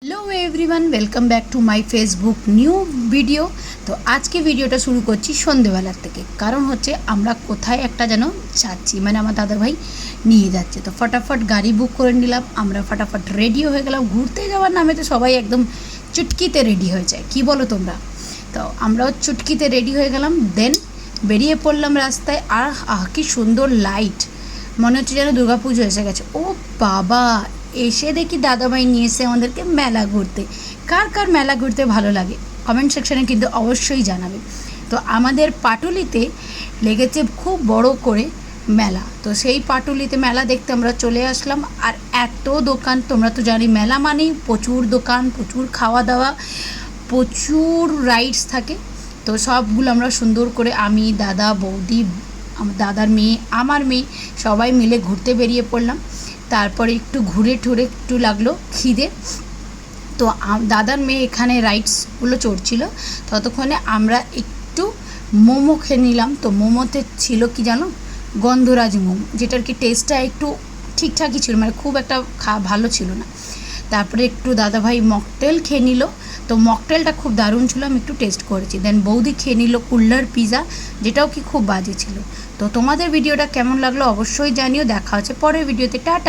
Hello everyone, welcome back to my Facebook new video. তো আজকে ভিডিওটা শুরু করছি সন্ধেবেলার থেকে, কারণ হচ্ছে আমরা কোথায় একটা যেন যাচ্ছি, মানে আমার দাদাভাই নিয়ে যাচ্ছে। তো ফটাফট গাড়ি বুক করে নিলাম, আমরা ফটাফট রেডিও হয়ে গেলাম। ঘুরতে যাওয়ার নামে তো সবাই একদম চুটকিতে রেডি হয়ে যায়, কি বলো তোমরা? তো আমরাও চুটকিতে রেডি হয়ে গেলাম, দেন বেরিয়ে পড়লাম রাস্তায়। আর কি সুন্দর লাইট, মনে হচ্ছে যেন দুর্গাপুজো এসে গেছে। ও বাবা, এসে দেখি দাদাভাই নিয়ে এসে আমাদেরকে মেলা ঘুরতে। কার কার মেলা ঘুরতে ভালো লাগে কমেন্ট সেকশানে কিন্তু অবশ্যই জানাবে। তো আমাদের পাটুলিতে লেগেছে খুব বড় করে মেলা, তো সেই পাটুলিতে মেলা দেখতে আমরা চলে আসলাম। আর এত দোকান, তোমরা তো জানি মেলা মানেই প্রচুর দোকান, প্রচুর খাওয়া দাওয়া, প্রচুর রাইডস থাকে। তো সবগুলো আমরা সুন্দর করে আমি, দাদা, বৌদি, দাদার মেয়ে, আমার মেয়ে, সবাই মিলে ঘুরতে বেরিয়ে পড়লাম। তারপরে একটু ঘুরে ঠুরে একটু লাগলো খিদে, তো দাদার মেয়ে এখানে রাইডসগুলো চড়ছিল, ততক্ষণে আমরা একটু মোমো খেয়ে নিলাম। তো মোমোতে ছিল কি জানো, গন্ধরাজ মোমো, যেটার কি টেস্টটা একটু ঠিকঠাকই ছিল, মানে খুব একটা ভালো ছিল না। তারপরে একটু দাদাভাই মকটেল খেয়ে নিল, তো মকটেলটা খুব দারুণ ছিল, আমি একটু টেস্ট করেছি। দেন বৌদি খেয়ে নিল কুল্লার পিৎজা, যেটাও কি খুব বাজে ছিল। তো তোমাদের ভিডিওটা কেমন লাগলো অবশ্যই জানিও। দেখা হচ্ছে পরের ভিডিওতে, টাটা।